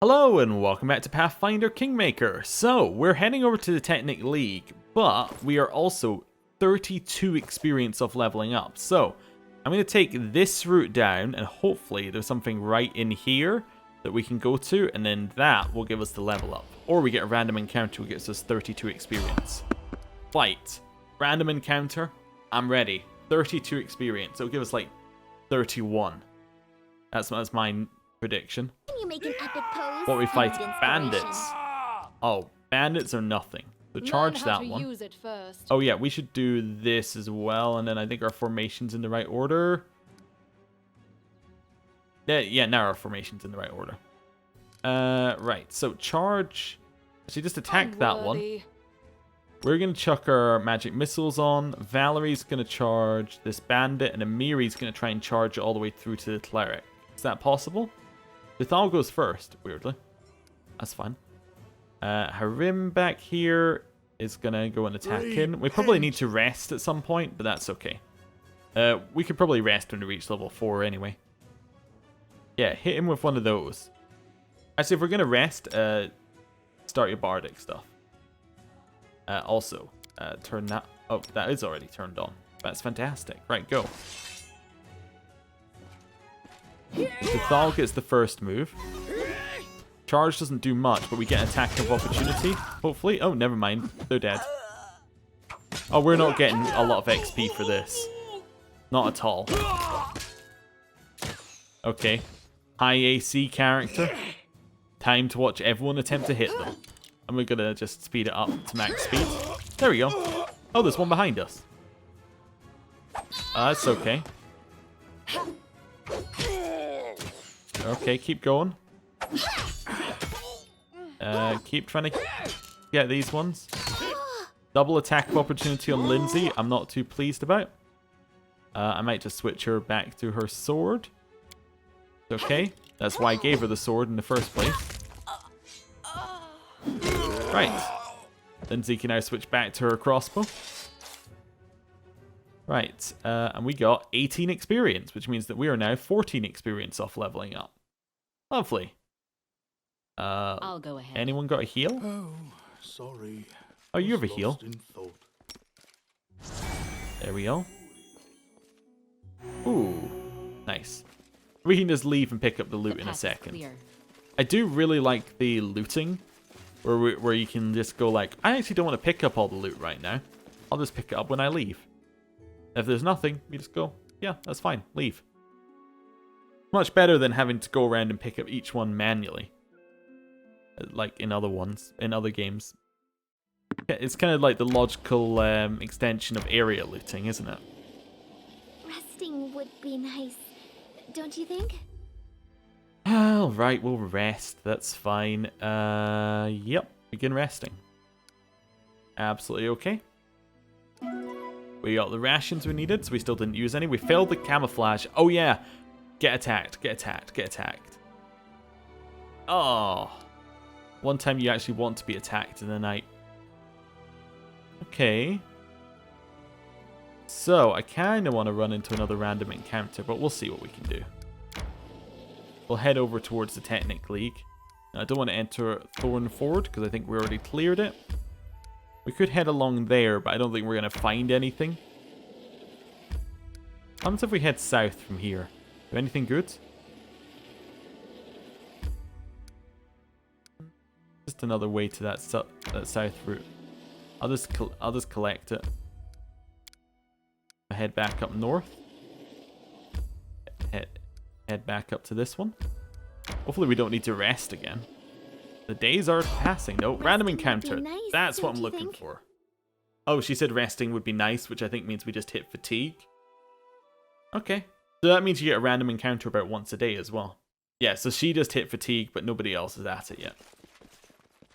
Hello and welcome back to Pathfinder Kingmaker. So, we're heading over to the Technic League, but we are also 32 experience of leveling up. So, I'm going to take this route down and hopefully there's something right in here that we can go to, and then that will give us the level up. Or we get a random encounter which gets us 32 experience. Fight. Random encounter. I'm ready. 32 experience. It'll give us like 31. That's my prediction. You make an epic pose. What we fight? Inspiration. Bandits. Oh, bandits are nothing. So charge that one. Use it first. Oh yeah, we should do this as well, and then I think our formation's in the right order. Yeah, now our formation's in the right order. Right, so charge. Actually, just attack that one. We're going to chuck our magic missiles on. Valerie's going to charge this bandit, and Amiri's going to try and charge it all the way through to the cleric. Is that possible? Bethal goes first, weirdly. That's fine. Harim back here is going to go and attack in. We probably need to rest at some point, but that's okay. We could probably rest when we reach level 4 anyway. Yeah, hit him with one of those. Actually, if we're going to rest, start your bardic stuff. Also, turn that... Oh, that is already turned on. That's fantastic. Right, go. Bethal gets the first move. Charge doesn't do much, but we get an attack of opportunity, hopefully. Oh, never mind. They're dead. Oh, we're not getting a lot of XP for this. Not at all. Okay. High AC character. Time to watch everyone attempt to hit them. And we're going to just speed it up to max speed. There we go. Oh, there's one behind us. That's okay. Okay, keep going. Keep trying to get these ones. Double attack of opportunity on Lindsay. I'm not too pleased about. I might just switch her back to her sword. Okay, that's why I gave her the sword in the first place. Right. Lindsay can now switch back to her crossbow. Right, and we got 18 experience, which means that we are now 14 experience off leveling up. Lovely. I'll go ahead. Anyone got a heal? Oh, sorry. Oh, you have a Was heal. lost in thought. There we go. Ooh, nice. We can just leave and pick up the loot The in a path is second. clear. I do really like the looting, where you can just go like, I actually don't want to pick up all the loot right now. I'll just pick it up when I leave. If there's nothing, you just go, yeah, that's fine, leave. Much better than having to go around and pick up each one manually. Like in other ones, in other games. It's kind of like the logical extension of area looting, isn't it? Resting would be nice, don't you think? Alright, we'll rest. That's fine. Yep, begin resting. Absolutely okay. We got the rations we needed, so we still didn't use any. We failed the camouflage. Oh yeah, get attacked, get attacked, get attacked. Oh. One time you actually want to be attacked in the night. Okay. So, I kind of want to run into another random encounter, but we'll see what we can do. We'll head over towards the Technic League. Now, I don't want to enter Thornford, because I think we already cleared it. We could head along there, but I don't think we're going to find anything. What happens if we head south from here? Do anything good? Just another way to that south route. I'll just collect it. Head back up north. Head back up to this one. Hopefully we don't need to rest again. The days are passing. No, random encounter. Nice, That's what I'm don't you looking think? for. Oh, she said resting would be nice, which I think means we just hit fatigue. Okay. So that means you get a random encounter about once a day as well. Yeah, so she just hit fatigue, but nobody else is at it yet.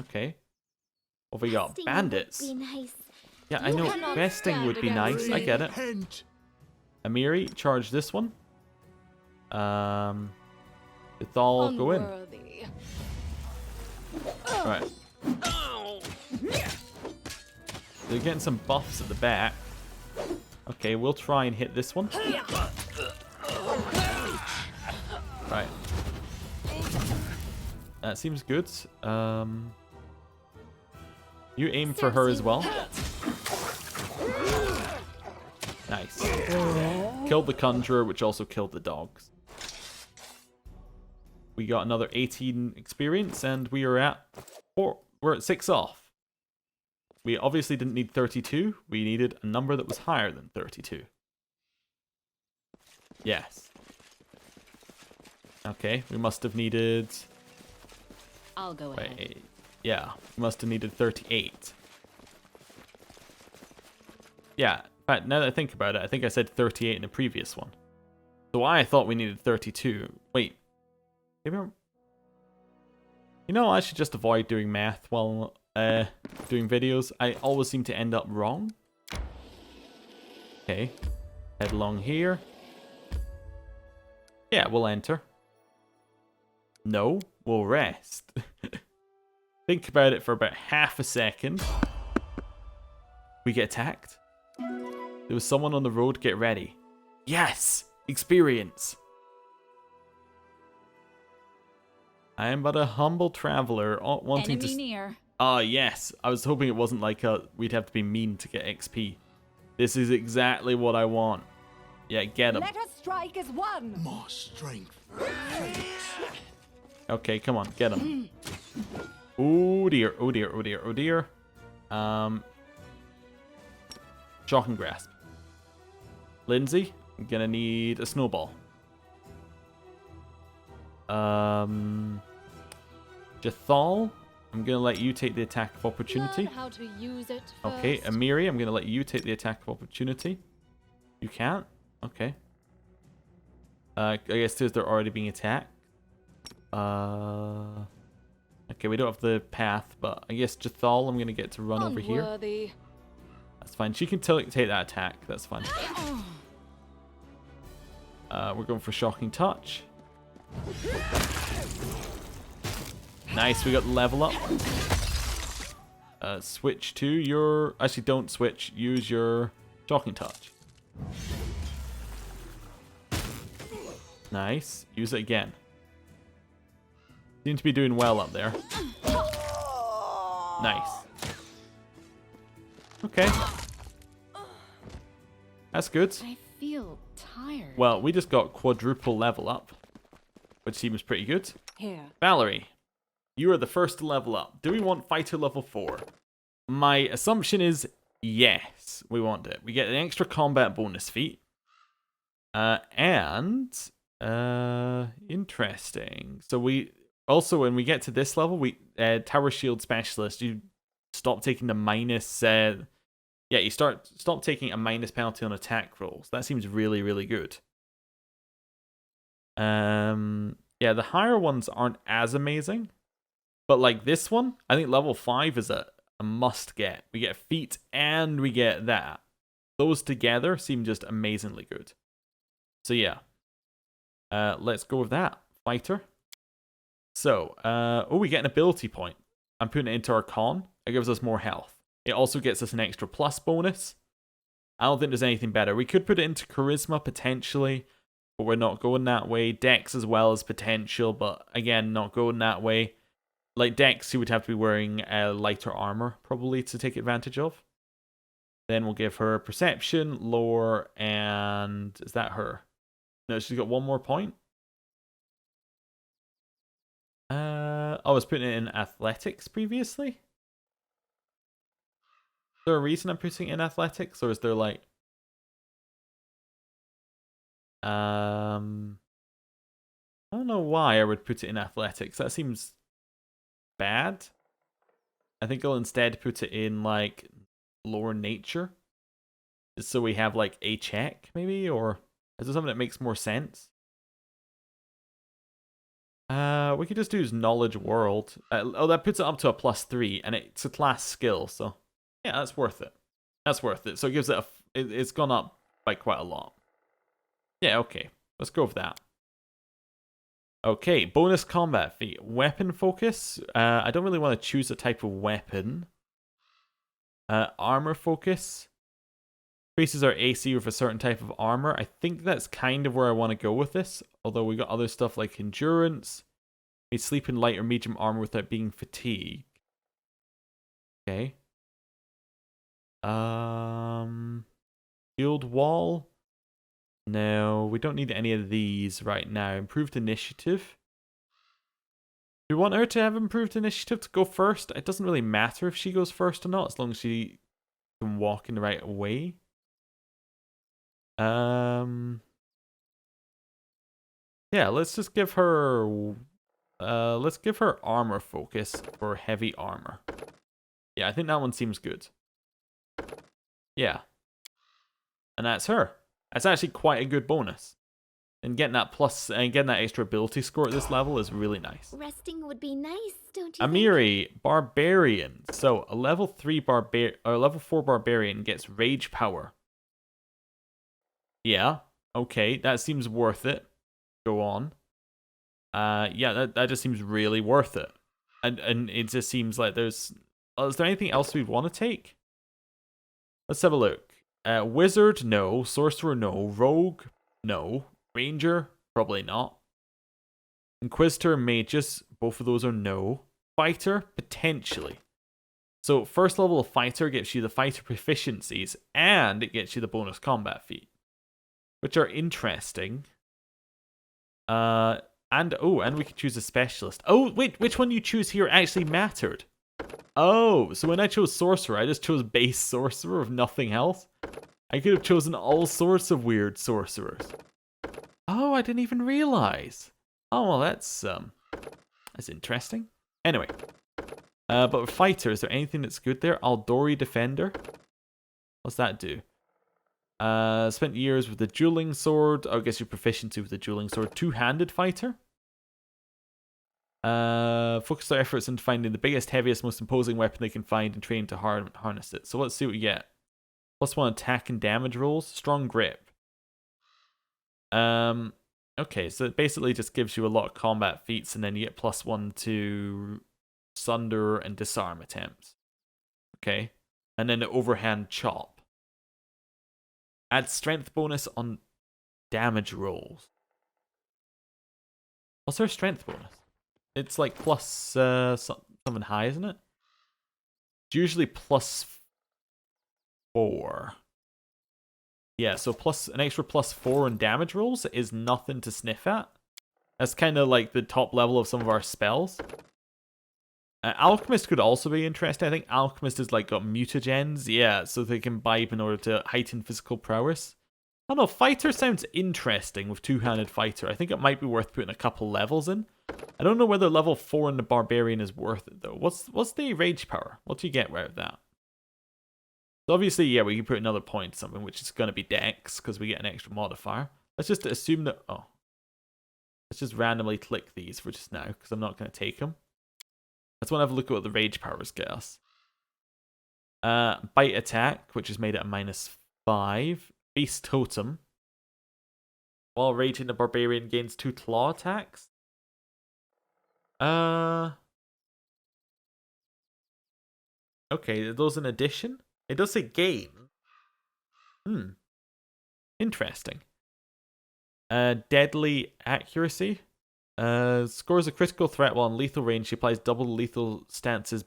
Okay. What have we got? Resting Bandits. would be nice. Yeah, I You know. cannot Resting stand would be against nice. I me. get it. Repent. Amiri, charge this one. Bethal, go in. Unworthy. Right. They're getting some buffs at the back. Okay, we'll try and hit this one. Right. that seems good. You aim for her as well. Nice. Killed the conjurer, which also killed the dogs. We got another 18 experience, and we are at 4. We're at 6 off. We obviously didn't need 32. We needed a number that was higher than 32. Yes. Okay, we must have needed... I'll go ahead. Wait, yeah, we must have needed 38. Yeah, in fact, now that I think about it, I think I said 38 in the previous one. So I thought we needed 32. Wait. Maybe I'm... You know, I should just avoid doing math while doing videos. I always seem to end up wrong. Okay. Head along here. Yeah, we'll enter. No, we'll rest. Think about it for about half a second. We get attacked. There was someone on the road. Get ready. Yes! Experience! I am but a humble traveler wanting Enemy near. Ah, yes. I was hoping it wasn't like we'd have to be mean to get XP. This is exactly what I want. Yeah, get him. Let us strike as one. More strength. Okay, come on, get him. Oh dear, oh dear, oh dear, oh dear. Shocking grasp. Lindsay, I'm gonna need a snowball. Jathal, I'm gonna let you take the attack of opportunity. Learn how to use it Okay, first. Amiri, I'm gonna let you take the attack of opportunity. You can't? Okay. I guess they're already being attacked. Okay, we don't have the path, but I guess Jathal, I'm gonna get to run over here. Unworthy. That's fine. She can take that attack. That's fine. We're going for shocking touch. Nice, we got the level up. Switch to your... Actually, don't switch. Use your shocking touch. Nice. Use it again. Seem to be doing well up there. Nice. Okay. That's good. I feel tired. Well, we just got quadruple level up, which seems pretty good. Here. Valerie, you are the first to level up. Do we want fighter level 4? My assumption is yes, we want it. We get an extra combat bonus feat. Interesting. So we also, when we get to this level, we Tower Shield Specialist, you stop taking the minus... yeah, you stop taking a minus penalty on attack rolls. That seems really, really good. Yeah, the higher ones aren't as amazing. But like this one, I think level 5 is a must get. We get feat and we get that. Those together seem just amazingly good. So yeah. Let's go with that. Fighter. So, oh, we get an ability point. I'm putting it into our con. It gives us more health. It also gets us an extra plus bonus. I don't think there's anything better. We could put it into charisma potentially, but we're not going that way. Dex as well as potential, but again, not going that way. Like Dex, you would have to be wearing lighter armor probably to take advantage of. Then we'll give her perception, lore, and is that her? No, she's got one more point. I was putting it in athletics previously. Is there a reason I'm putting it in athletics, or is there like I don't know why I would put it in athletics. That seems bad. I think I'll instead put it in like lore nature. Just so we have like a check maybe, or is there something that makes more sense? We could just do knowledge world. Oh, that puts it up to a +3, and it's a class skill, so yeah, that's worth it. That's worth it. So it gives it it's gone up by quite a lot. Yeah, okay. Let's go with that. Okay, bonus combat feat. Weapon focus. I don't really want to choose a type of weapon. Armor focus. Increases our AC with a certain type of armor. I think that's kind of where I want to go with this. Although we got other stuff like endurance. May sleep in light or medium armor without being fatigued. Okay. Shield wall. No, we don't need any of these right now. Improved initiative. Do we want her to have improved initiative to go first? It doesn't really matter if she goes first or not, as long as she can walk in the right way. Yeah, let's just give her let's give her armor focus for heavy armor. Yeah, I think that one seems good. Yeah. And that's her. That's actually quite a good bonus. And getting that plus and getting that extra ability score at this level is really nice. Resting would be nice, don't you think? Amiri, Barbarian. So a level 3 level 4 Barbarian gets Rage Power. Yeah, okay, that seems worth it. Go on. Yeah, that just seems really worth it. And it just seems like there's... is there anything else we'd want to take? Let's have a look. Wizard, no. Sorcerer, no. Rogue, no. Ranger, probably not. Inquisitor, Magus, both of those are no. Fighter, potentially. So first level of Fighter gets you the Fighter proficiencies, and it gets you the bonus combat feat, which are interesting. And we could choose a specialist. Oh, wait, which one you choose here actually mattered. Oh, so when I chose Sorcerer, I just chose base Sorcerer of nothing else. I could have chosen all sorts of weird sorcerers. Oh, I didn't even realize. Oh, well, that's interesting. Anyway, but with Fighter, is there anything that's good there? Aldori Defender. What's that do? Spent years with the dueling sword. I guess your proficiency with the dueling sword. Two-handed fighter. Focus their efforts into finding the biggest, heaviest, most imposing weapon they can find and train to harness it. So let's see what we get. +1 attack and damage rolls. Strong grip. Okay, so it basically just gives you a lot of combat feats, and then you get +1 to sunder and disarm attempts. Okay, and then the overhand chop. Add strength bonus on damage rolls. What's our strength bonus? It's like plus something high, isn't it? It's usually +4. Yeah, so an extra +4 on damage rolls is nothing to sniff at. That's kind of like the top level of some of our spells. Alchemist could also be interesting. I think Alchemist is like got mutagens. Yeah, so they can bibe in order to heighten physical prowess. I don't know, Fighter sounds interesting with two-handed Fighter. I think it might be worth putting a couple levels in. I don't know whether level 4 in the Barbarian is worth it though. What's the rage power? What do you get out of that? So obviously, yeah, we can put another point something, which is going to be Dex, because we get an extra modifier. Let's just assume that... Oh. Let's just randomly click these for just now, because I'm not going to take them. Let's want to have a look at what the rage powers get us. Bite attack, which is made at a -5. Beast totem. While raging, the barbarian gains 2 claw attacks. Okay, are those in addition? It does say gain. Interesting. Deadly accuracy. Scores a critical threat while in lethal range. She applies double lethal stances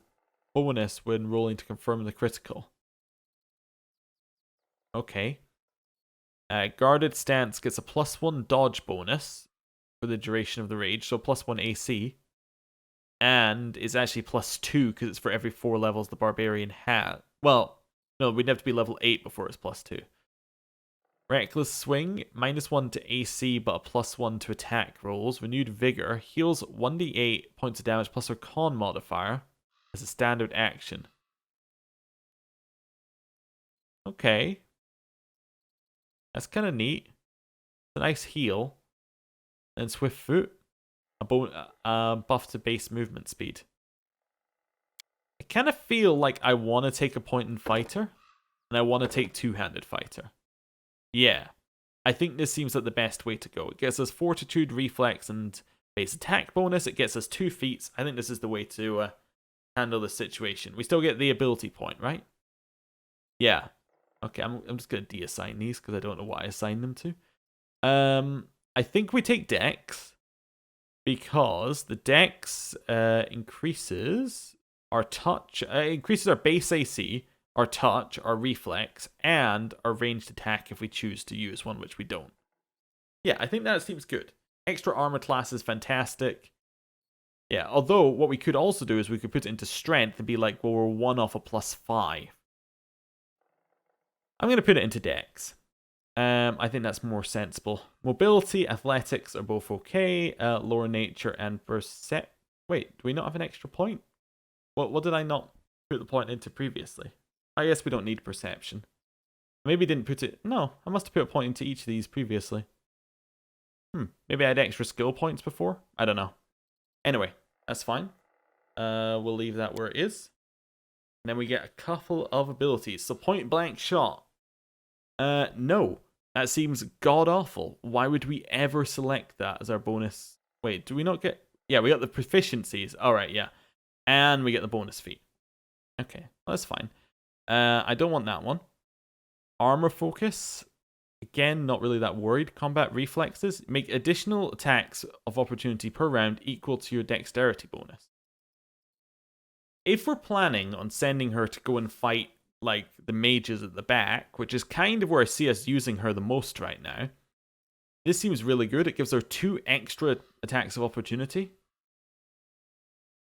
bonus when rolling to confirm the critical. Okay. Guarded stance gets a +1 dodge bonus for the duration of the rage, so +1 AC. And is actually +2 because it's for every 4 levels the barbarian has. Well, no, we'd have to be level 8 before it's +2. Reckless swing, -1 to AC, but a +1 to attack rolls. Renewed vigor heals 1d8 points of damage plus her con modifier as a standard action. Okay. That's kind of neat. It's a nice heal. And swift foot. A buff to base movement speed. I kind of feel like I want to take a point in Fighter. And I want to take two-handed Fighter. Yeah. I think this seems like the best way to go. It gets us Fortitude, Reflex, and base attack bonus. It gets us 2 feats. I think this is the way to handle the situation. We still get the ability point, right? Yeah. Okay, I'm just going to deassign these because I don't know what I assigned them to. I think we take Dex. because the dex increases our touch, increases our base AC, our touch, our reflex, and our ranged attack if we choose to use one, which we don't. Yeah, I think that seems good. Extra armor class is fantastic. Yeah, although what we could also do is we could put it into strength and be like, well, we're 1 off a +5. I'm going to put it into dex. I think that's more sensible. Mobility, athletics are both okay. Lower nature and percept. Wait, do we not have an extra point? What did I not put the point into previously? I guess we don't need perception. Maybe didn't put it. No, I must have put a point into each of these previously. Maybe I had extra skill points before. I don't know. Anyway, that's fine. We'll leave that where it is. And then we get a couple of abilities. So point blank shot. No. That seems god-awful. Why would we ever select that as our bonus? Wait, do we not get... Yeah, we got the proficiencies. Alright, yeah. And we get the bonus feat. Okay, well, that's fine. I don't want that one. Armor focus. Again, not really that worried. Combat reflexes. Make additional attacks of opportunity per round equal to your dexterity bonus. If we're planning on sending her to go and fight like the mages at the back, which is kind of where I see us using her the most right now, this seems really good. It gives her 2 extra attacks of opportunity.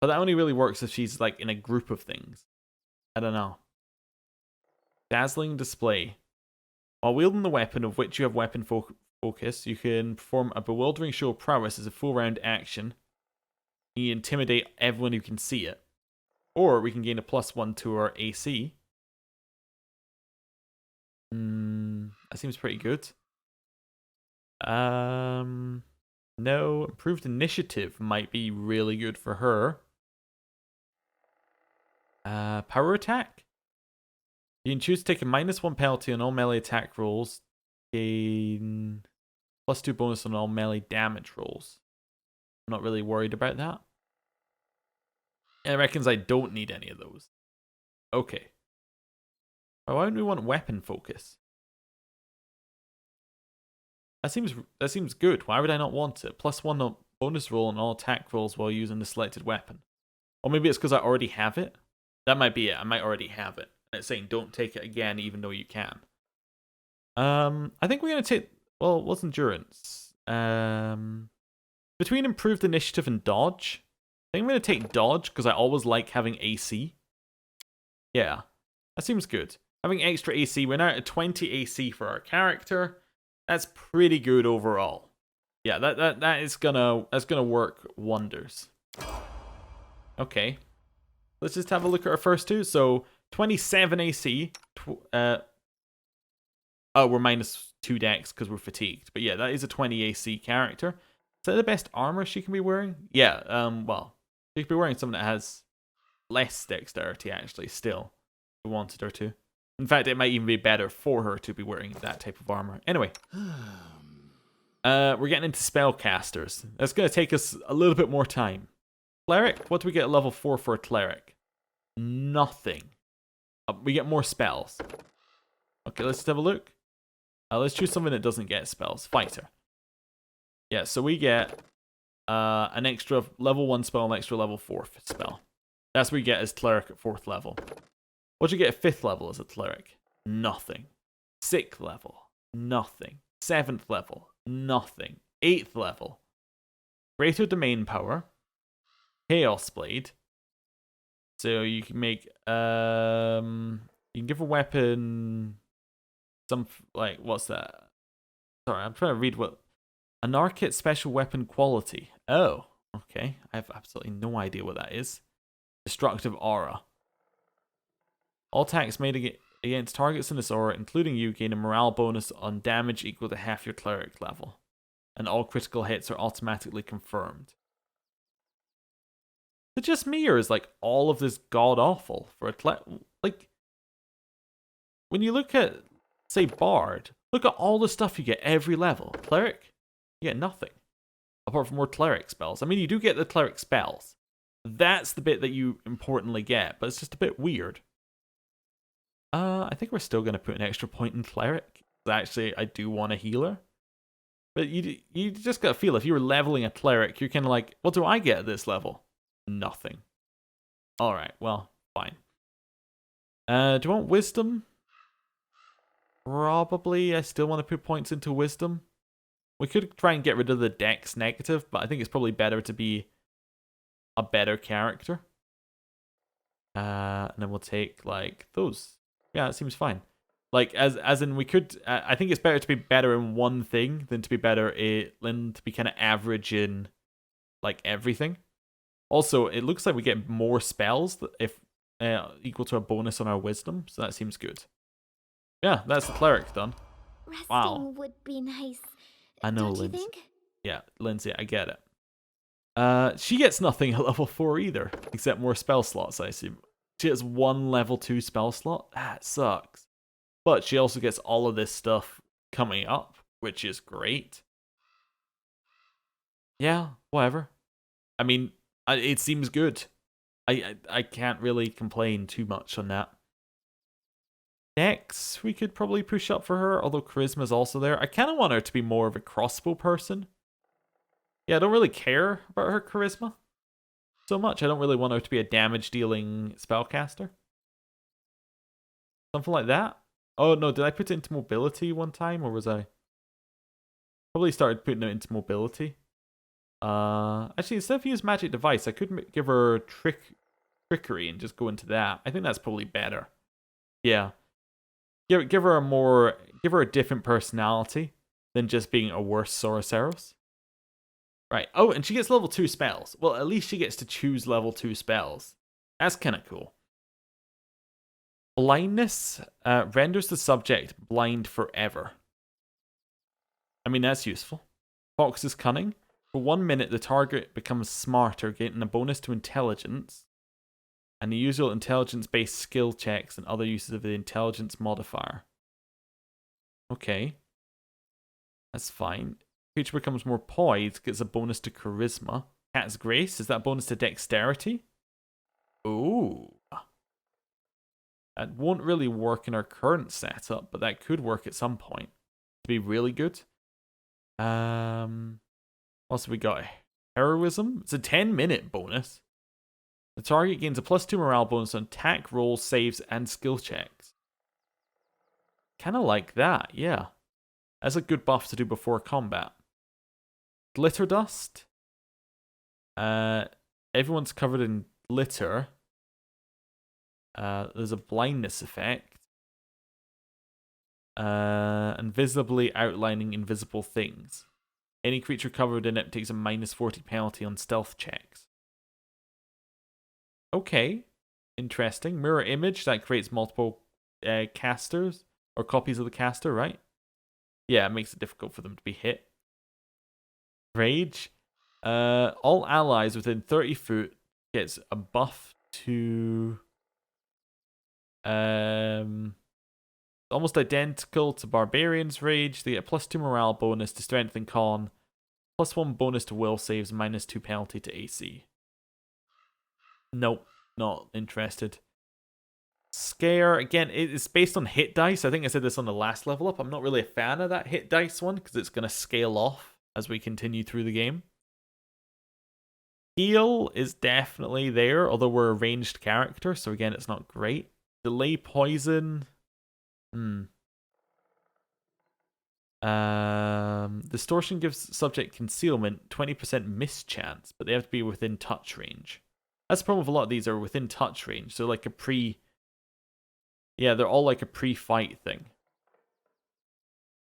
But that only really works if she's like in a group of things. I don't know. Dazzling display. While wielding the weapon of which you have weapon focus, you can perform a bewildering show of prowess as a full round action. You intimidate everyone who can see it. Or we can gain a +1 to our AC. That seems pretty good. No, improved initiative might be really good for her. Power attack. You can choose to take a -1 penalty on all melee attack rolls. Gain +2 bonus on all melee damage rolls. I'm not really worried about that. And it reckons I don't need any of those. Okay. Why wouldn't we want weapon focus? That seems good. Why would I not want it? +1 bonus roll on all attack rolls while using the selected weapon. Or maybe it's because I already have it. That might be it. I might already have it. And it's saying don't take it again even though you can. I think we're going to take... Well, what's endurance? Between improved initiative and dodge. I think I'm going to take dodge because I always like having AC. Yeah, that seems good. Having extra AC, we're now at 20 AC for our character. That's pretty good overall. Yeah, that's gonna work wonders. Okay, let's just have a look at our first two. So 27 AC. Oh, we're -2 dex because we're fatigued. But yeah, that is a 20 AC character. Is that the best armor she can be wearing? Yeah. Well, she could be wearing something that has less dexterity actually. Still, if we wanted her to. In fact, it might even be better for her to be wearing that type of armor. Anyway. We're getting into spellcasters. That's going to take us a little bit more time. Cleric? What do we get at level 4 for a cleric? Nothing. We get more spells. Okay, let's just have a look. Let's choose something that doesn't get spells. Fighter. Yeah, so we get an extra level 1 spell and an extra level 4 spell. That's what we get as cleric at 4th level. What do you get at 5th level as a cleric? Nothing. 6th level? Nothing. 7th level? Nothing. 8th level? Greater domain power. Chaos Blade. So you can make... you can give a weapon... some... like, what's that? Sorry, I'm trying to read what... Anarchit special weapon quality. Oh, okay. I have absolutely no idea what that is. Destructive aura. All attacks made against targets in this aura, including you, gain a morale bonus on damage equal to half your cleric level. And all critical hits are automatically confirmed. Is it just me, or is like all of this god-awful for a cleric? Like, when you look at, say, Bard, look at all the stuff you get every level. Cleric, you get nothing. Apart from more cleric spells. I mean, you do get the cleric spells. That's the bit that you importantly get, but it's just a bit weird. I think we're still going to put an extra point in cleric. Actually, I do want a healer. But you just gotta feel if you were leveling a cleric, you're kind of like, what do I get at this level? Nothing. All right, well, fine. Do you want wisdom? Probably. I still want to put points into wisdom. We could try and get rid of the dex negative, but I think it's probably better to be a better character. And then we'll take like those. Yeah, it seems fine. Like as in we could. I think it's better to be better in one thing than to be better than to be kind of average in like everything. Also, it looks like we get more spells if equal to a bonus on our wisdom, so that seems good. Yeah, that's the cleric done. Resting would be nice. I know, Don't you Lindsay. think? Yeah, Lindsay, I get it. She gets nothing at level 4 either, except more spell slots, I assume. She has one level 2 spell slot. That sucks. But she also gets all of this stuff coming up, which is great. Yeah, whatever. I mean, it seems good. I can't really complain too much on that. Dex, we could probably push up for her, although Charisma's also there. I kind of want her to be more of a crossbow person. Yeah, I don't really care about her Charisma so much. I don't really want her to be a damage-dealing spellcaster. Something like that. Oh, no, did I put it into mobility one time, or was I? Probably started putting it into mobility. Actually, instead of use magic device, I could give her trickery and just go into that. I think that's probably better. Yeah. Give her a different personality than just being a worse Sorceros. Right. Oh, and she gets level 2 spells. Well, at least she gets to choose level 2 spells. That's kind of cool. Blindness renders the subject blind forever. I mean, that's useful. Fox's Cunning. For 1 minute, the target becomes smarter, getting a bonus to intelligence, and the usual intelligence-based skill checks and other uses of the intelligence modifier. Okay. That's fine. Creature becomes more poised, gets a bonus to charisma. Cat's Grace, is that bonus to dexterity? Ooh. That won't really work in our current setup, but that could work at some point. To be really good. What else have we got? Heroism? It's a 10-minute bonus. The target gains a +2 morale bonus on attack, rolls, saves, and skill checks. Kind of like that, yeah. That's a good buff to do before combat. Glitter Dust. Everyone's covered in glitter. There's a blindness effect. And visibly outlining invisible things. Any creature covered in it takes a -40 penalty on stealth checks. Okay. Interesting. Mirror image, that creates multiple casters, or copies of the caster, right? Yeah, it makes it difficult for them to be hit. Rage. All allies within 30 foot gets a buff to... almost identical to Barbarian's Rage. They get a +2 morale bonus to strength and con, +1 bonus to will saves, -2 penalty to AC. Nope, not interested. Scare, again, it's based on hit dice. I think I said this on the last level up. I'm not really a fan of that hit dice one because it's going to scale off as we continue through the game. Heal is definitely there, although we're a ranged character, so again, it's not great. Delay poison. Distortion gives subject concealment 20% mischance, but they have to be within touch range. That's the problem with a lot of these are within touch range, so like a they're all like a pre-fight thing.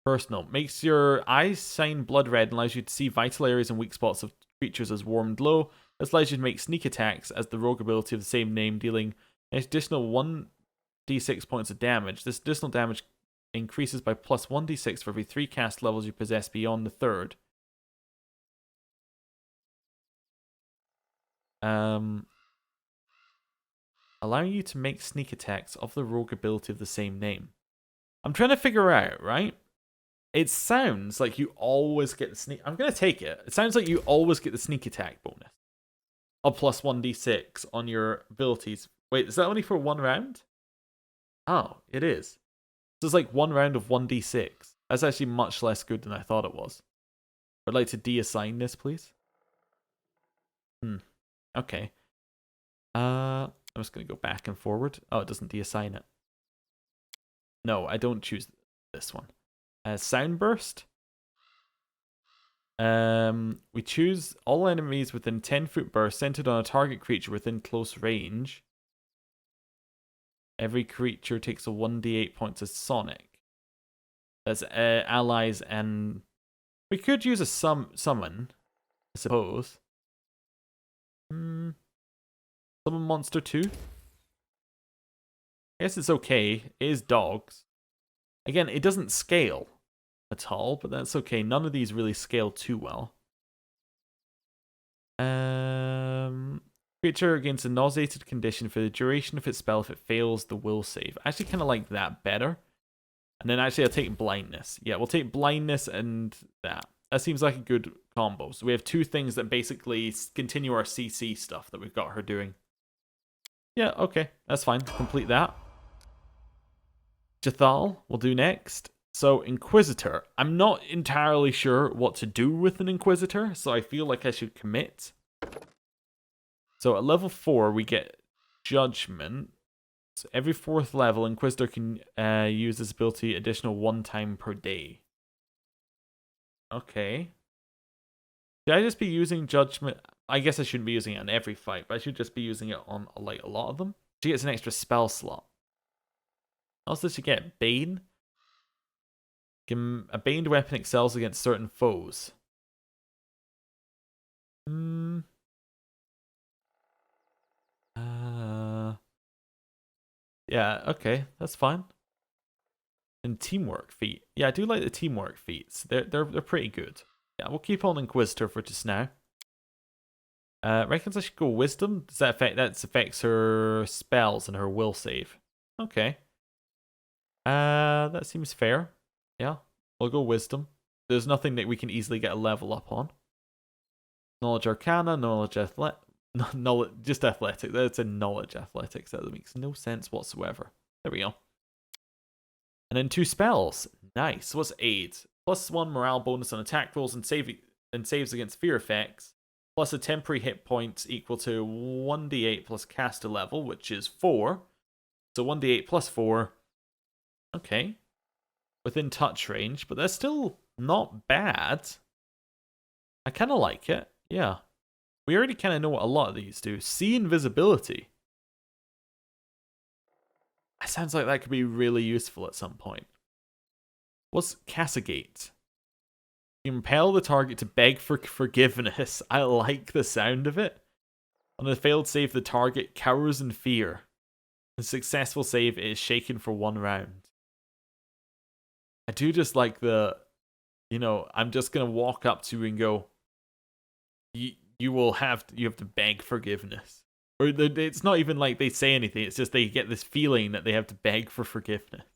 Personal. Makes your eyes shine blood red and allows you to see vital areas and weak spots of creatures as warm and low. This allows you to make sneak attacks as the rogue ability of the same name, dealing an additional 1d6 points of damage. This additional damage increases by +1d6 for every 3 cast levels you possess beyond the 3rd. Allowing you to make sneak attacks of the rogue ability of the same name. I'm trying to figure out, right? It sounds like you always get the sneak... I'm going to take it. It sounds like you always get the sneak attack bonus of +1d6 on your abilities. Wait, is that only for 1 round? Oh, it is. So it's like 1 round of 1d6. That's actually much less good than I thought it was. I'd like to deassign this, please. Okay. I'm just going to go back and forward. Oh, it doesn't deassign it. No, I don't choose this one. Sound burst. We choose all enemies within 10-foot burst centered on a target creature within close range. Every creature takes a 1d8 points of sonic. That's allies, and we could use a summon, I suppose. Summon monster 2. I guess it's okay. It is dogs. Again, it doesn't scale at all, but that's okay. None of these really scale too well. Creature gains a nauseated condition for the duration of its spell if it fails the will save. I actually kind of like that better. And then actually I'll take blindness. Yeah, we'll take blindness and that. That seems like a good combo. So we have two things that basically continue our CC stuff that we've got her doing. Yeah, okay. That's fine. Complete that. Jathal we'll do next. So Inquisitor. I'm not entirely sure what to do with an Inquisitor, so I feel like I should commit. So at level 4 we get Judgment. So every 4th level, Inquisitor can use this ability additional 1 time per day. Okay. Should I just be using Judgment? I guess I shouldn't be using it on every fight, but I should just be using it on like a lot of them. She gets an extra spell slot. Also, she get Bane. A baned weapon excels against certain foes. Yeah, okay, that's fine. And teamwork feat. Yeah, I do like the teamwork feats. They're pretty good. Yeah, we'll keep on Inquisitor for just now. Reckons I should go Wisdom. Does that affects her spells and her will save? Okay. That seems fair. Yeah, we'll go Wisdom. There's nothing that we can easily get a level up on. Knowledge Arcana, Knowledge Knowledge, just Athletic. That's a Knowledge Athletics. That makes no sense whatsoever. There we go. And then 2 spells. Nice. What's Aid? +1 morale bonus on attack rolls and saves against fear effects. Plus a temporary hit points equal to 1d8 plus caster level, which is 4. So 1d8 plus 4. Okay. Within touch range, but that's still not bad. I kind of like it. Yeah. We already kind of know what a lot of these do. See invisibility. That sounds like that could be really useful at some point. What's Castigate? Impel the target to beg for forgiveness. I like the sound of it. On a failed save, the target cowers in fear. A successful save is shaken for 1 round. I do just like the, I'm just going to walk up to you and go, you have to beg forgiveness. Or it's not even like they say anything, it's just they get this feeling that they have to beg for forgiveness.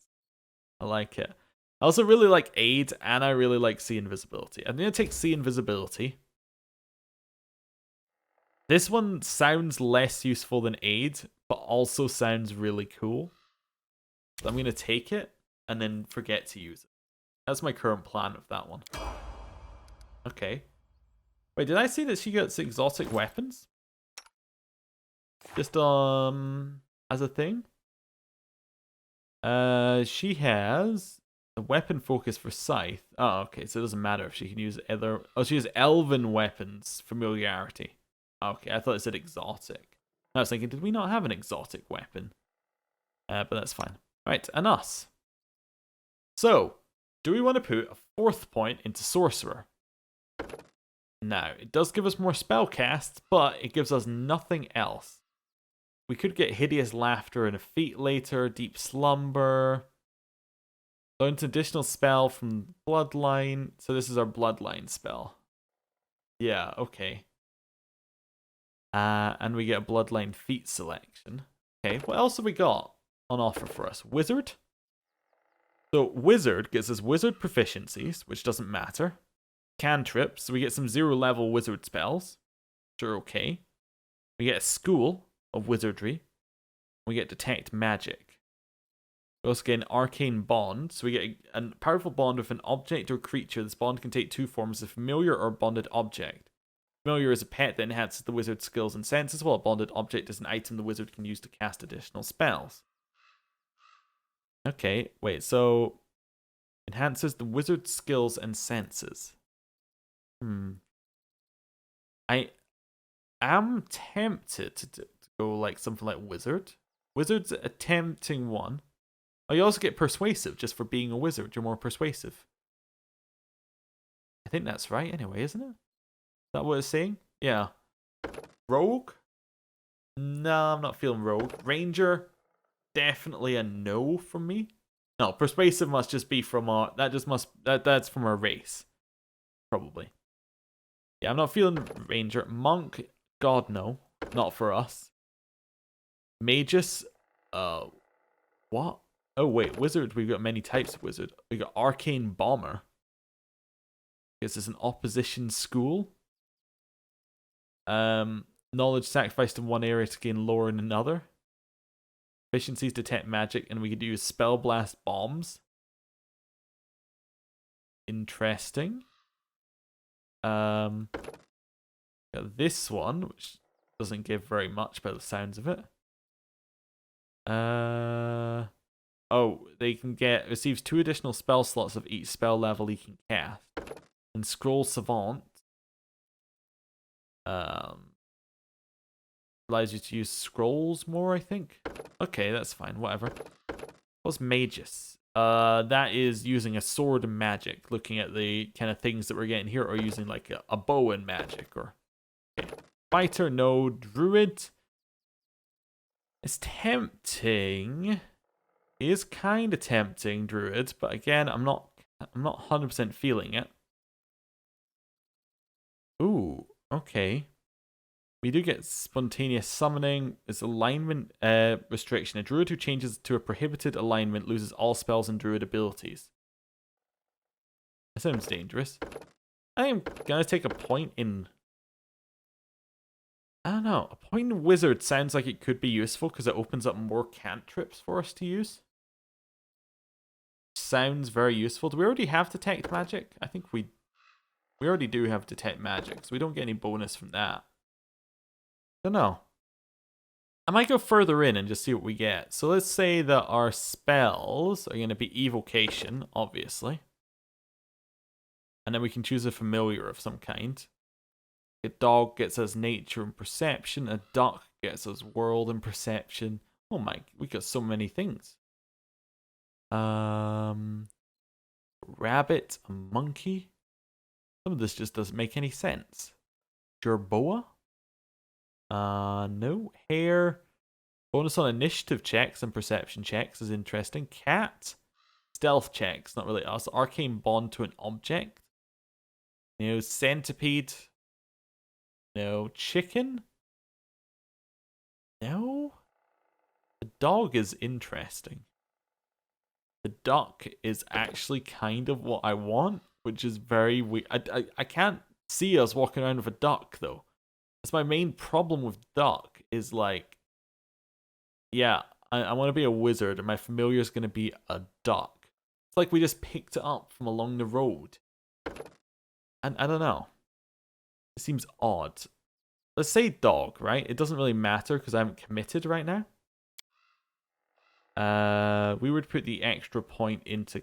I like it. I also really like Aid, and I really like See Invisibility. I'm going to take See Invisibility. This one sounds less useful than Aid, but also sounds really cool. So I'm going to take it, and then forget to use it. That's my current plan of that one. Okay. Wait, did I see that she gets exotic weapons? Just, as a thing? She has a weapon focus for Scythe. Oh, okay, so it doesn't matter if she can use other... Oh, she has Elven weapons, familiarity. Okay, I thought it said exotic. I was thinking, did we not have an exotic weapon? But that's fine. Right, and us. So, do we want to put a 4th point into Sorcerer? Now, it does give us more spell casts, but it gives us nothing else. We could get Hideous Laughter and a feat later, Deep Slumber. So it's an additional spell from Bloodline. So this is our Bloodline spell. Yeah, okay. And we get a Bloodline feat selection. Okay, what else have we got on offer for us? Wizard? So Wizard gives us Wizard proficiencies, which doesn't matter. Cantrips, so we get some 0-level Wizard spells. Sure, okay. We get a School of Wizardry. We get Detect Magic. We also get an arcane bond. So we get a powerful bond with an object or creature. This bond can take two forms: a familiar or bonded object. Familiar is a pet that enhances the wizard's skills and senses, while a bonded object is an item the wizard can use to cast additional spells. Okay, wait, so enhances the wizard's skills and senses. I am tempted to go like something like wizard. Wizard's a tempting one. Oh, you also get persuasive just for being a wizard. You're more persuasive. I think that's right anyway, isn't it? Is that what it's saying? Yeah. Rogue? No, I'm not feeling rogue. Ranger? Definitely a no from me. No, persuasive must just be from our... That's from our race. Probably. Yeah, I'm not feeling ranger. Monk? God, no. Not for us. Magus? What? Oh, wait. Wizard. We've got many types of wizard. We got arcane bomber. Guess it's an opposition school. Knowledge sacrificed in one area to gain lore in another. Efficiencies detect magic, and we could use spell blast bombs. Interesting. Got this one, which doesn't give very much by the sounds of it. Oh, they can receives 2 additional spell slots of each spell level he can cast. And Scroll Savant allows you to use scrolls more, I think. Okay, that's fine, whatever. What's Magus? That is using a sword and magic, looking at the kind of things that we're getting here, or using like a bow and magic, or... Okay. Fighter, no. Druid. It's tempting. It is kind of tempting, Druid, but again, I'm not 100% feeling it. Ooh, okay. We do get spontaneous summoning. It's alignment restriction. A druid who changes to a prohibited alignment loses all spells and druid abilities. That sounds dangerous. I am gonna take a point in... I don't know. A point in wizard sounds like it could be useful because it opens up more cantrips for us to use. Sounds very useful. Do we already have detect magic? I think we already do have detect magic, so we don't get any bonus from that. Don't know. I might go further in and just see what we get. So let's say that our spells are going to be evocation, obviously. And then we can choose a familiar of some kind. A dog gets us nature and perception. A duck gets us world and perception. Oh my, we got so many things. Rabbit, a monkey. Some of this just doesn't make any sense. Jerboa? No. Hare. Bonus on initiative checks and perception checks is interesting. Cat. Stealth checks, not really us. Arcane bond to an object. No. Centipede. No. Chicken. No. The dog is interesting. The duck is actually kind of what I want, which is very weird. I can't see us walking around with a duck, though. That's my main problem with duck, is like, yeah, I want to be a wizard, and my familiar is going to be a duck. It's like we just picked it up from along the road. And I don't know. It seems odd. Let's say dog, right? It doesn't really matter because I haven't committed right now. We would put the extra point into...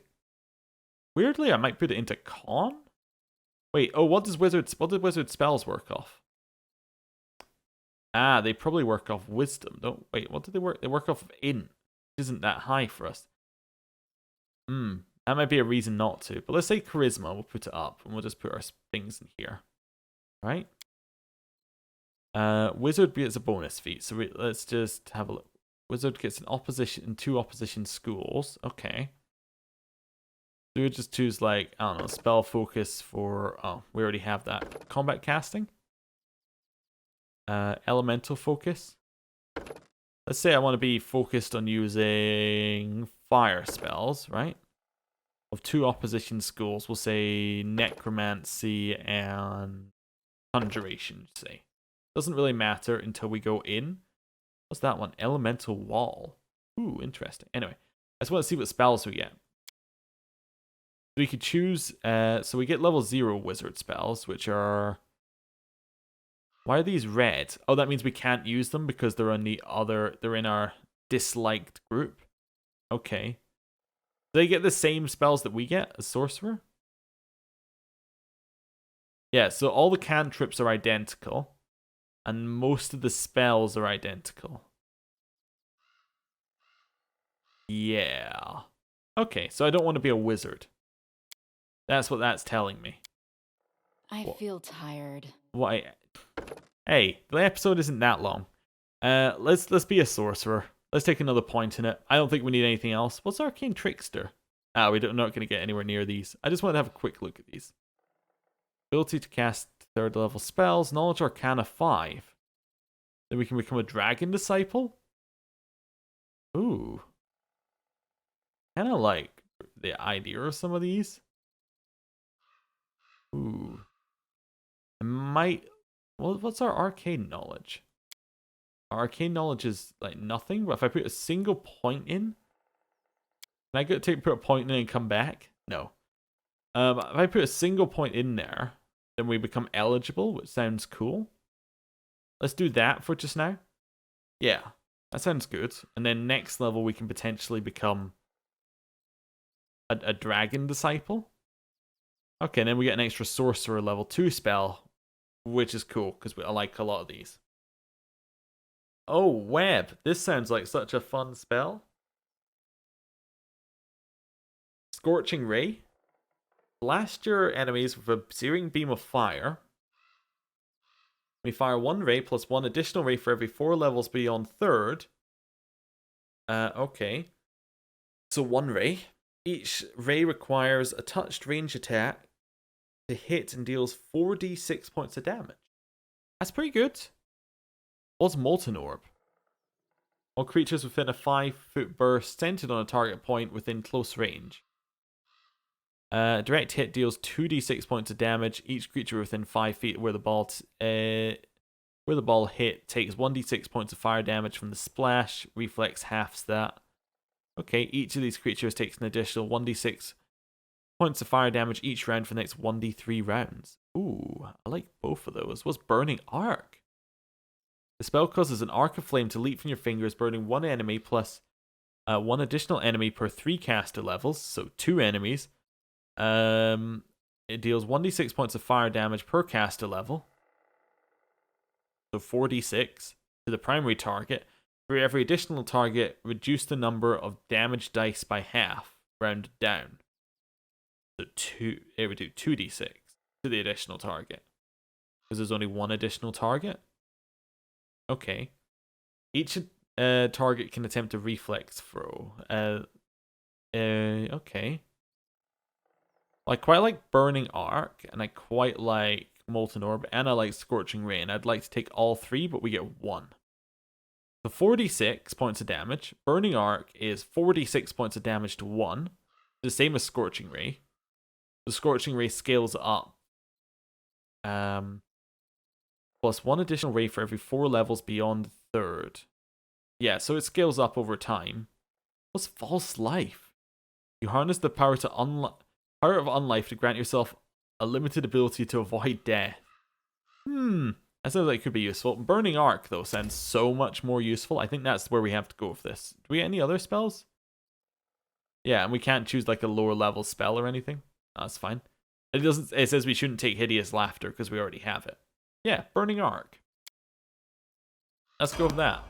Weirdly, I might put it into con? Wait, oh, what did wizard spells work off? Ah, they probably work off wisdom. Don't wait, what do they work? They work off of int. Isn't that high for us? That might be a reason not to. But let's say charisma. We'll put it up, and we'll just put our things in here. Right? Wizard gets a bonus feat. So let's just have a look. Wizard gets an opposition in 2 opposition schools. Okay. So we would just choose like, I don't know, spell focus for... Oh, we already have that. Combat casting. Elemental focus. Let's say I want to be focused on using fire spells, right? Of 2 opposition schools, we'll say necromancy and conjuration, say. Doesn't really matter until we go in. What's that one? Elemental wall. Ooh, interesting. Anyway, I just want to see what spells we get. We could choose, so we get level 0 wizard spells, which are... Why are these red? Oh, that means we can't use them because they're on they're in our disliked group. Okay. Do they get the same spells that we get as sorcerer? Yeah, so all the cantrips are identical, and most of the spells are identical. Yeah. Okay, so I don't want to be a wizard. That's what that's telling me. I feel tired. Why? Hey, the episode isn't that long. Let's be a sorcerer. Let's take another point in it. I don't think we need anything else. What's Arcane Trickster? We're not going to get anywhere near these. I just want to have a quick look at these. Ability to cast 3rd level spells. Knowledge Arcana 5. Then we can become a Dragon Disciple. Ooh. Kind of like the idea of some of these. Ooh. I might... Well, what's our arcane knowledge? Our arcane knowledge is like nothing, but if I put a single point in... Can I put a point in and come back? No. If I put a single point in there, then we become eligible, which sounds cool. Let's do that for just now. Yeah, that sounds good. And then next level, we can potentially become a dragon disciple. Okay, and then we get an extra sorcerer level 2 spell, which is cool because I like a lot of these. Oh, web. This sounds like such a fun spell. Scorching Ray. Blast your enemies with a searing beam of fire. We fire 1 ray plus 1 additional ray for every 4 levels beyond 3rd. Okay. So 1 ray. Each ray requires a touched range attack to hit and deals 4d6 points of damage. That's pretty good. What's Molten Orb? All creatures within a 5-foot burst centered on a target point within close range. Direct hit deals 2d6 points of damage. Each creature within 5 feet where the ball hit takes 1d6 points of fire damage from the splash. Reflex halves that. Okay, each of these creatures takes an additional 1d6 points of fire damage each round for the next 1d3 rounds. Ooh, I like both of those. What's Burning Arc? The spell causes an arc of flame to leap from your fingers, burning 1 enemy plus 1 additional enemy per 3 caster levels, so 2 enemies. It deals 1d6 points of fire damage per caster level. So 4d6 to the primary target. For every additional target, reduce the number of damage dice by half, rounded down. So it would do 2d6 to the additional target. Because there's only 1 additional target. Okay. Each target can attempt a reflex throw. Okay. I quite like Burning Arc, and I quite like Molten Orb, and I like Scorching Ray. I'd like to take all 3, but we get 1. So 46 points of damage. Burning Arc is 46 points of damage to 1. The same as Scorching Ray. The Scorching Ray scales up. Plus 1 additional ray for every 4 levels beyond 3rd. Yeah, so it scales up over time. What's False Life? You harness the power of Unlife to grant yourself a limited ability to avoid death. That sounds like it could be useful. Burning Arc, though, sounds so much more useful. I think that's where we have to go with this. Do we get any other spells? Yeah, and we can't choose like a lower level spell or anything. That's fine. It says we shouldn't take Hideous Laughter because we already have it. Yeah, Burning Arc. Let's go with that.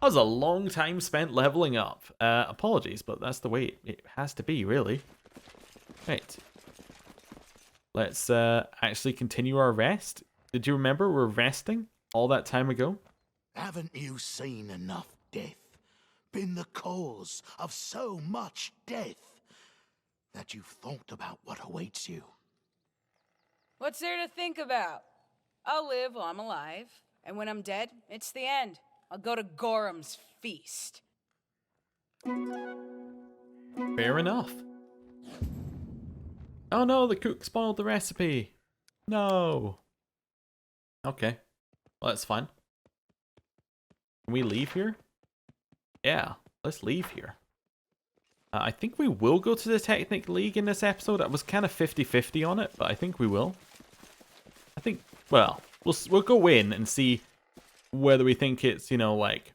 That was a long time spent leveling up. Apologies, but that's the way it has to be, really. Right. Let's actually continue our rest. Did you remember we're resting all that time ago? Haven't you seen enough death? Been the cause of so much death that you've thought about what awaits you? What's there to think about? I'll live while I'm alive, and when I'm dead, it's the end. I'll go to Gorham's feast. Fair enough. Oh no, the cook spoiled the recipe. No. Okay. Well, that's fine. Can we leave here? Yeah, let's leave here. I think we will go to the Technic League in this episode. I was kind of 50-50 on it, but I think we will. I think, well, we'll go in and see whether we think it's, you know, like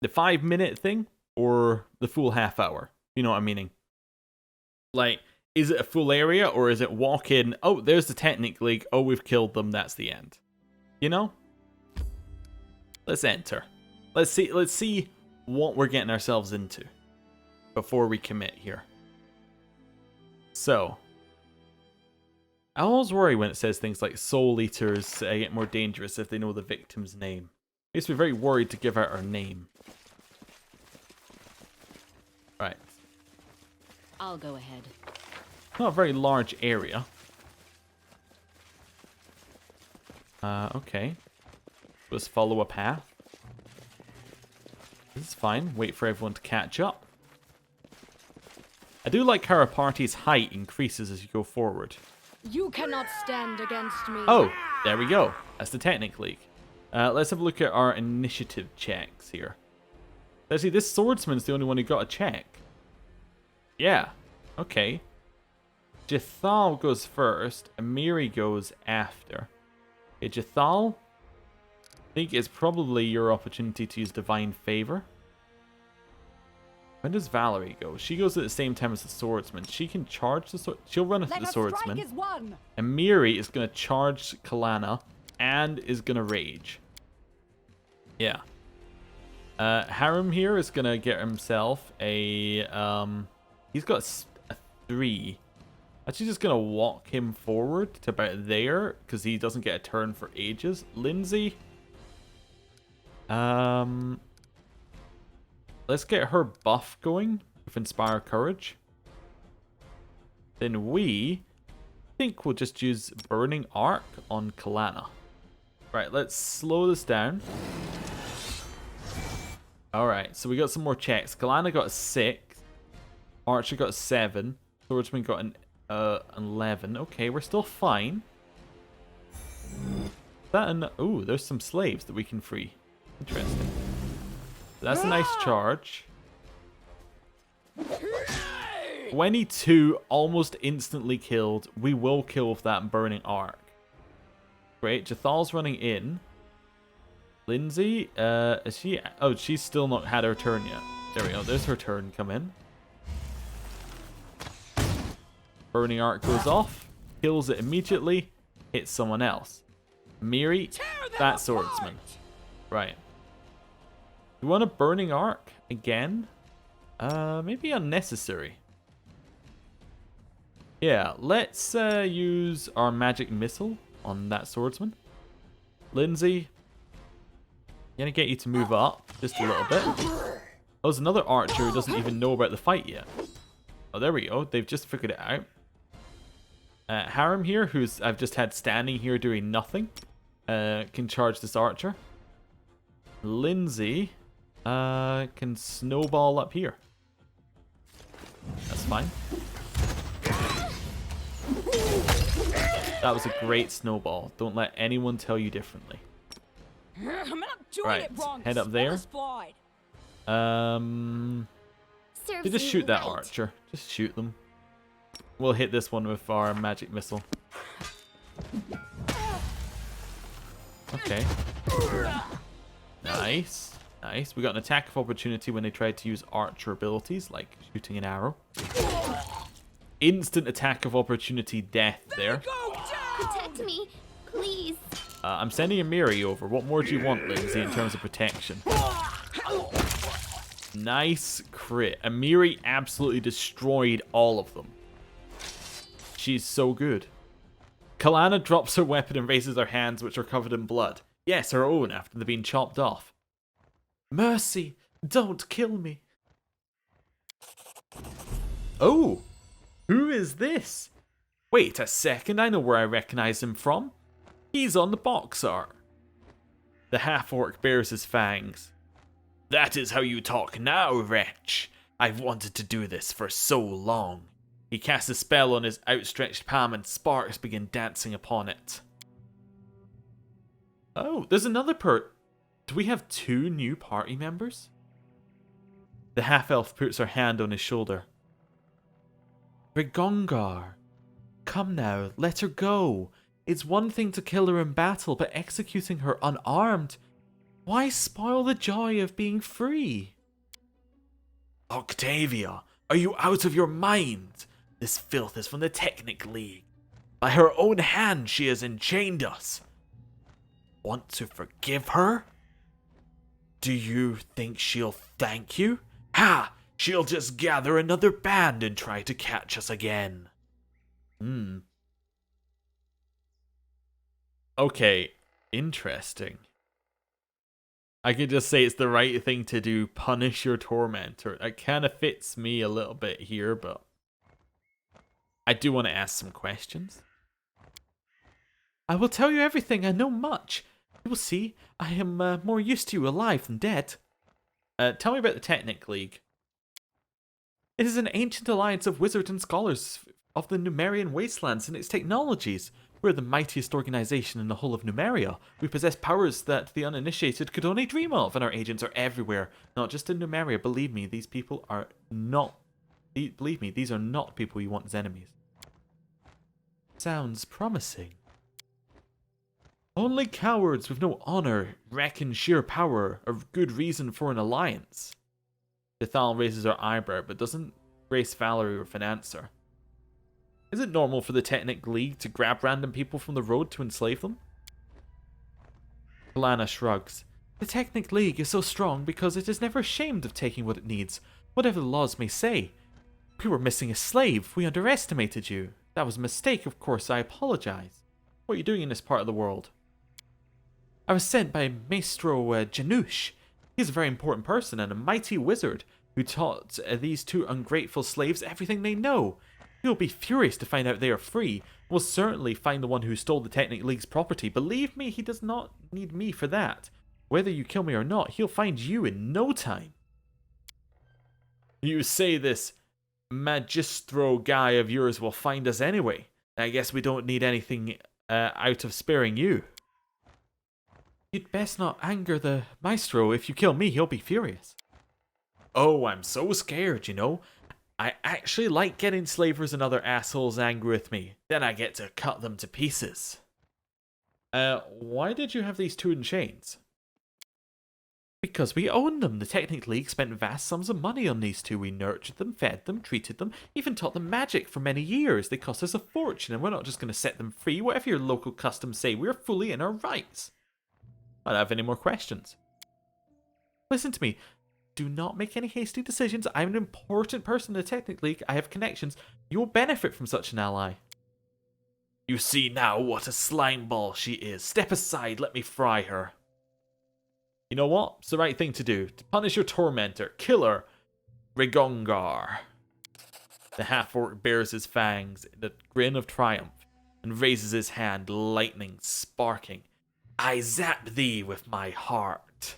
the 5-minute thing or the full half hour. You know what I'm meaning? Like, is it a full area or is it walk in, oh, there's the Technic League, oh, we've killed them, that's the end. You know? Let's enter. Let's see what we're getting ourselves into before we commit here. So, I always worry when it says things like soul eaters get more dangerous if they know the victim's name. Makes me very worried to give out our name. Right. I'll go ahead. Not a very large area. Okay. Let's follow a path. This is fine. Wait for everyone to catch up. I do like how our party's height increases as you go forward. You cannot stand against me. Oh, there we go. That's the Technic League. Let's have a look at our initiative checks here. Let's see, this swordsman's the only one who got a check. Yeah. Okay. Jethal goes first, and Miri goes after. Okay, Jethal, I think it's probably your opportunity to use Divine Favor. When does Valerie go? She goes at the same time as the swordsman. She can charge the sword. She'll run into the swordsman. And Miri is going to charge Kalana and is going to rage. Yeah. Harem here is going to get himself a... he's got a 3. Actually just going to walk him forward to about there because he doesn't get a turn for ages. Lindsay... let's get her buff going with Inspire Courage. Then we think we'll just use Burning Arc on Kalana. Right, let's slow this down. Alright, so we got some more checks. Kalana got a 6. Archer got a 7. Swordsman got an 11. Okay, we're still fine. Ooh, there's some slaves that we can free. Interesting. That's a nice charge. 22, almost instantly killed. We will kill with that Burning Arc. Great, Jethal's running in. Lindsay, is she... Oh, she's still not had her turn yet. There we go, there's her turn come in. Burning Arc goes off. Kills it immediately. Hits someone else. Miri, that swordsman. Right. You want a Burning Arc again? Maybe unnecessary. Yeah, let's use our magic missile on that swordsman. Lindsay, I'm gonna get you to move up just a little bit. Oh, there's another archer who doesn't even know about the fight yet. Oh, there we go. They've just figured it out. Harem here, who's I've just had standing here doing nothing, can charge this archer. Lindsay can snowball up here. That's fine. That was a great snowball. Don't let anyone tell you differently. I'm not doing Right, it wrong. head up there. Serves Just you shoot that right. archer. Just shoot them. We'll hit this one with our magic missile. Okay. Nice. Nice. We got an attack of opportunity when they tried to use archer abilities, like shooting an arrow. Instant attack of opportunity death there. Protect me, please. I'm sending a Miri over. What more do you want, Lindsay, in terms of protection? Nice crit. Amiri absolutely destroyed all of them. She's so good. Kalana drops her weapon and raises her hands, which are covered in blood. Yes, her own, after they've been chopped off. Mercy, don't kill me. Oh, who is this? Wait a second, I know where I recognize him from. He's on the box art. The half-orc bares his fangs. That is how you talk now, wretch. I've wanted to do this for so long. He casts a spell on his outstretched palm and sparks begin dancing upon it. Oh, there's another Do we have 2 new party members? The half-elf puts her hand on his shoulder. Rigongar. Come now, let her go. It's one thing to kill her in battle, but executing her unarmed, why spoil the joy of being free? Octavia, are you out of your mind? This filth is from the Technic League. By her own hand she has enchained us. Want to forgive her? Do you think she'll thank you? Ha! She'll just gather another band and try to catch us again. Okay, interesting. I can just say it's the right thing to do. Punish your tormentor. That kind of fits me a little bit here, but I do want to ask some questions. I will tell you everything. I know much. You will see. I am more used to you alive than dead. Tell me about the Technic League. It is an ancient alliance of wizards and scholars of the Numerian wastelands and its technologies. We're the mightiest organization in the whole of Numeria. We possess powers that the uninitiated could only dream of, and our agents are everywhere. Not just in Numeria. Believe me, these people are not... Believe me, these are not people you want as enemies. Sounds promising. Only cowards with no honor reckon sheer power a good reason for an alliance. Bethal raises her eyebrow, but doesn't grace Valerie with an answer. Is it normal for the Technic League to grab random people from the road to enslave them? Kalana shrugs. The Technic League is so strong because it is never ashamed of taking what it needs, whatever the laws may say. We were missing a slave. We underestimated you. That was a mistake, of course. I apologize. What are you doing in this part of the world? I was sent by Maestro Janush. He's a very important person and a mighty wizard who taught these two ungrateful slaves everything they know. He'll be furious to find out they are free. Will certainly find the one who stole the Technic League's property. Believe me, he does not need me for that. Whether you kill me or not, he'll find you in no time. You say this magistro guy of yours will find us anyway. I guess we don't need anything out of sparing you. You'd best not anger the maestro. If you kill me, he'll be furious. Oh, I'm so scared, you know. I actually like getting slavers and other assholes angry with me. Then I get to cut them to pieces. Why did you have these two in chains? Because we own them. The Technic League spent vast sums of money on these two. We nurtured them, fed them, treated them, even taught them magic for many years. They cost us a fortune, and we're not just going to set them free. Whatever your local customs say, we're fully in our rights. I don't have any more questions. Listen to me. Do not make any hasty decisions. I'm an important person in the Technic League. I have connections. You will benefit from such an ally. You see now what a slime ball she is. Step aside, let me fry her. You know what? It's the right thing to do. To punish your tormentor. Kill her. Rigongar. The half-orc bares his fangs in a grin of triumph and raises his hand, lightning sparking. I zap thee with my heart.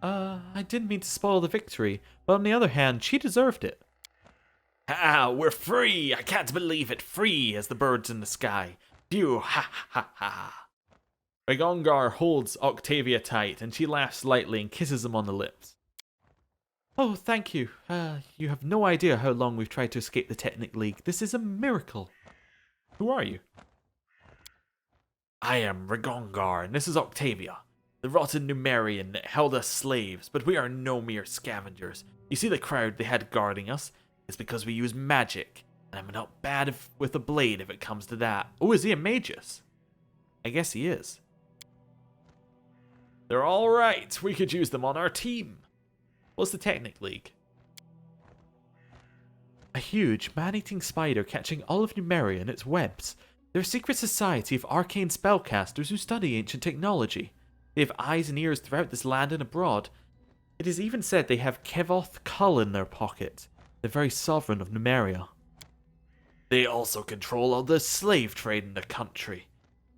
I didn't mean to spoil the victory, but on the other hand, she deserved it. Ah, we're free! I can't believe it! Free as the birds in the sky. Phew, ha ha ha. Rigongar holds Octavia tight, and she laughs lightly and kisses him on the lips. Oh, thank you. You have no idea how long we've tried to escape the Technic League. This is a miracle. Who are you? I am Rigongar, and this is Octavia, the rotten Numerian that held us slaves, but we are no mere scavengers. You see the crowd they had guarding us? It's because we use magic, and I'm not bad with a blade if it comes to that. Oh, is he a magus? I guess he is. They're all right. We could use them on our team. What's the Technic League? A huge, man-eating spider catching all of Numeria in its webs. They're a secret society of arcane spellcasters who study ancient technology. They have eyes and ears throughout this land and abroad. It is even said they have Kevoth Kull in their pocket, the very sovereign of Numeria. They also control all the slave trade in the country.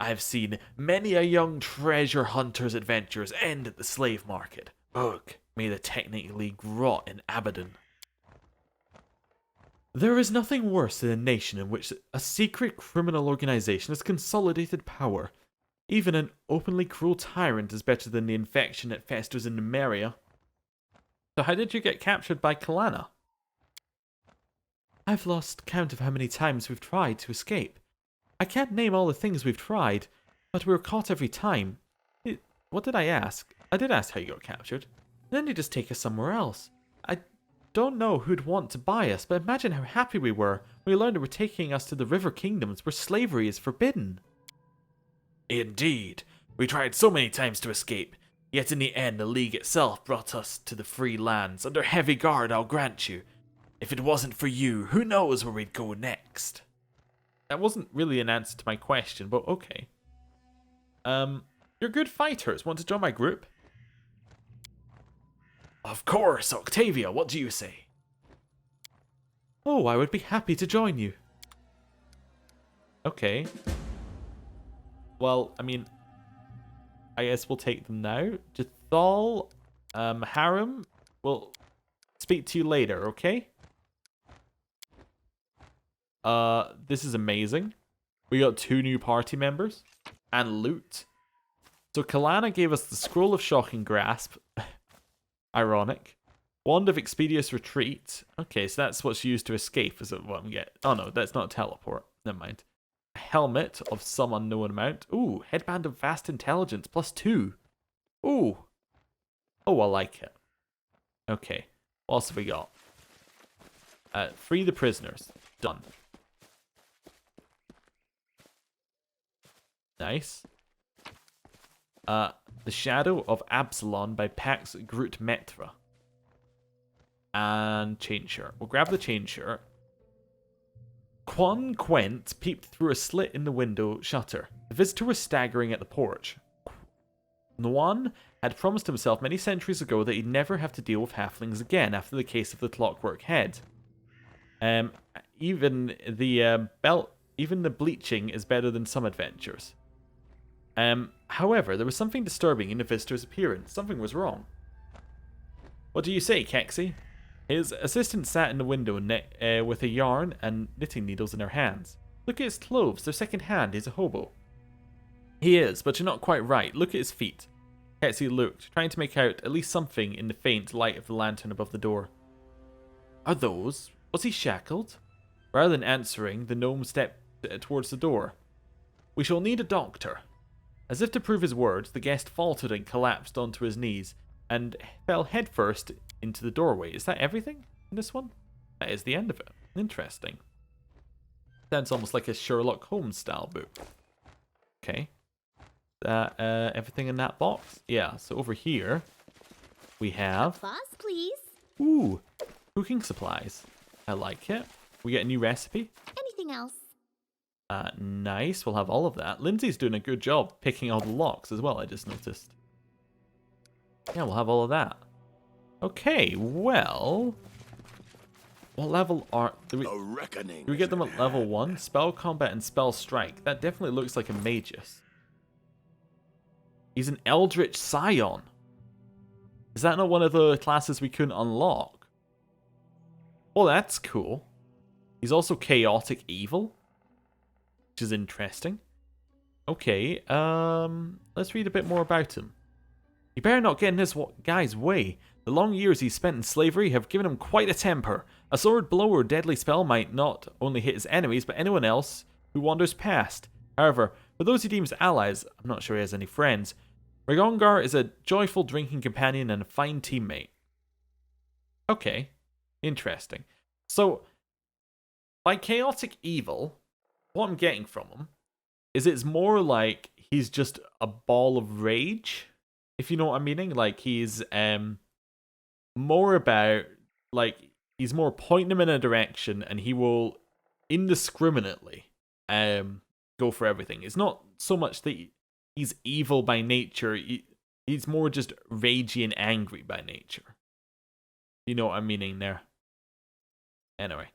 I have seen many a young treasure hunter's adventures end at the slave market. Ugh, may the Technic League rot in Abaddon. There is nothing worse than a nation in which a secret criminal organization has consolidated power. Even an openly cruel tyrant is better than the infection that festers in Numeria. So how did you get captured by Kalana? I've lost count of how many times we've tried to escape. I can't name all the things we've tried, but we were caught every time. What did I ask? I did ask how you got captured. And then they just take us somewhere else. I don't know who'd want to buy us, but imagine how happy we were when we learned they were taking us to the River Kingdoms where slavery is forbidden. Indeed. We tried so many times to escape, yet in the end the League itself brought us to the free lands, under heavy guard, I'll grant you. If it wasn't for you, who knows where we'd go next? That wasn't really an answer to my question, but okay. You're good fighters. Want to join my group? Of course, Octavia, what do you say? Oh, I would be happy to join you. Okay. Well, I mean, I guess we'll take them now. Jathal, Harem, we'll speak to you later, okay? This is amazing. We got 2 new party members and loot. So Kalana gave us the Scroll of Shocking Grasp. Ironic. Wand of Expeditious Retreat. Okay, so that's what's used to escape, is what I'm getting. Oh no, that's not a teleport. Never mind. A helmet of some unknown amount. Ooh, Headband of Vast Intelligence, +2. Ooh. Oh, I like it. Okay, what else have we got? Free the prisoners. Done. Nice. The Shadow of Absalon by Pax Groot Metra. And chain shirt. We'll grab the chain shirt. Quan Quent peeped through a slit in the window shutter. The visitor was staggering at the porch. Nguyen had promised himself many centuries ago that he'd never have to deal with halflings again after the case of the Clockwork Head. Even the bleaching is better than some adventures. However, there was something disturbing in the visitor's appearance. Something was wrong. What do you say, Kexi? His assistant sat in the window with a yarn and knitting needles in her hands. Look at his clothes. They're second-hand. He's a hobo. He is, but you're not quite right. Look at his feet. Kexi looked, trying to make out at least something in the faint light of the lantern above the door. Are those? Was he shackled? Rather than answering, the gnome stepped towards the door. We shall need a doctor. As if to prove his words, the guest faltered and collapsed onto his knees and fell headfirst into the doorway. Is that everything in this one? That is the end of it. Interesting. Sounds almost like a Sherlock Holmes style book. Okay. Everything in that box? Yeah, so over here we have... Applause, please. Ooh, cooking supplies. I like it. We get a new recipe. Anything else? Nice. We'll have all of that. Lindsay's doing a good job picking all the locks as well, I just noticed. Yeah, we'll have all of that. Okay, well... What level are... Do we get them at level 1? Spell Combat and Spell Strike. That definitely looks like a Magus. He's an Eldritch Scion. Is that not one of the classes we couldn't unlock? Oh, that's cool. He's also Chaotic Evil, which is interesting. Okay, let's read a bit more about him. You better not get in this guy's way. The long years he's spent in slavery have given him quite a temper. A sword blow or deadly spell might not only hit his enemies, but anyone else who wanders past. However, for those he deems allies, I'm not sure he has any friends, Regongar is a joyful drinking companion and a fine teammate. Okay, interesting. So, by chaotic evil, what I'm getting from him is it's more like he's just a ball of rage, if you know what I'm meaning. Like, he's more about, like, he's more pointing him in a direction and he will indiscriminately go for everything. It's not so much that he's evil by nature, he's more just ragey and angry by nature. You know what I'm meaning there? Anyway,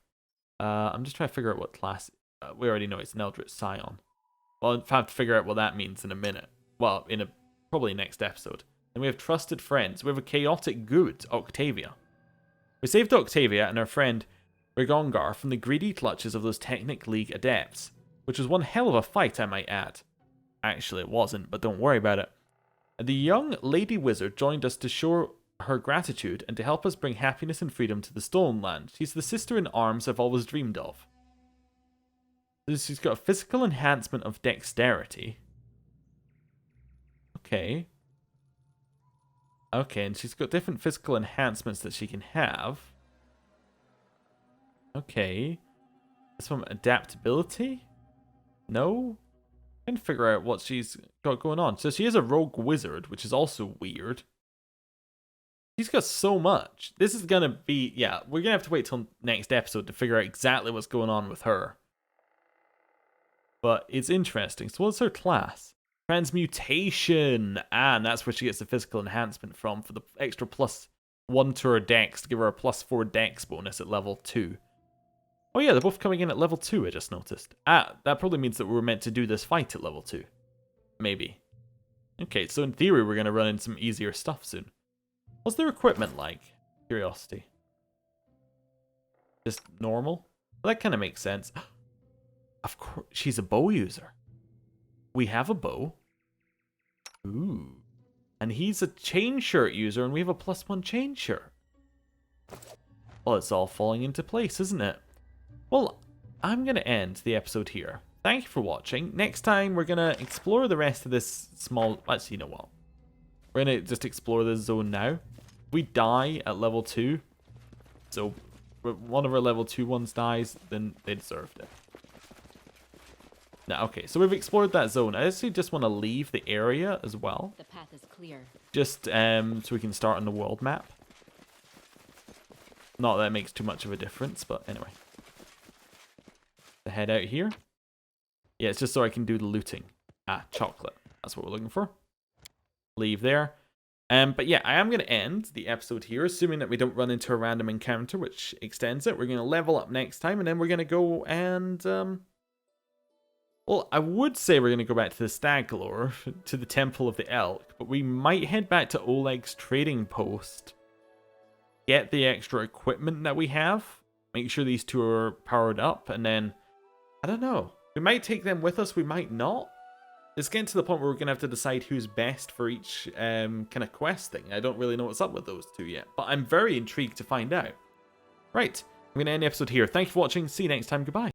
I'm just trying to figure out what class. We already know it's an Eldritch Scion. Well, I'll have to figure out what that means in a minute. Well, in probably next episode. And we have trusted friends. We have a chaotic good, Octavia. We saved Octavia and her friend Regongar from the greedy clutches of those Technic League adepts, which was one hell of a fight, I might add. Actually, it wasn't, but don't worry about it. The young lady wizard joined us to show her gratitude and to help us bring happiness and freedom to the Stolen Land. She's the sister in arms I've always dreamed of. She's got a physical enhancement of dexterity. Okay. Okay, and she's got different physical enhancements that she can have. Okay. This one, adaptability? No? I can figure out what she's got going on. So she is a rogue wizard, which is also weird. She's got so much. This is going to be... Yeah, we're going to have to wait till next episode to figure out exactly what's going on with her. But it's interesting. So what's her class? Transmutation. And that's where she gets the physical enhancement from for the extra +1 to her dex to give her a +4 dex bonus at level 2. Oh yeah, they're both coming in at level 2, I just noticed. That probably means that we were meant to do this fight at level 2. Maybe. Okay, so in theory we're going to run into some easier stuff soon. What's their equipment like? Curiosity. Just normal? Well, that kind of makes sense. Of course, she's a bow user. We have a bow. Ooh. And he's a chain shirt user, and we have a +1 chain shirt. Well, it's all falling into place, isn't it? Well, I'm going to end the episode here. Thank you for watching. Next time, we're going to explore the rest of this small... Actually, you know what? We're going to just explore this zone now. If we die at level 2, so one of our level 2 ones dies, then they deserved it. Now, okay, so we've explored that zone. I actually just want to leave the area as well. The path is clear. Just so we can start on the world map. Not that it makes too much of a difference, but anyway. To head out here. Yeah, it's just so I can do the looting. Ah, chocolate. That's what we're looking for. Leave there. But yeah, I am going to end the episode here, assuming that we don't run into a random encounter, which extends it. We're going to level up next time, and then we're going to go and... Well, I would say we're going to go back to the Stag Lore, to the Temple of the Elk, but we might head back to Oleg's trading post, get the extra equipment that we have, make sure these two are powered up, and then, I don't know, we might take them with us, we might not. It's getting to the point where we're going to have to decide who's best for each kind of quest thing. I don't really know what's up with those two yet, but I'm very intrigued to find out. Right, I'm going to end the episode here. Thank you for watching, see you next time, goodbye.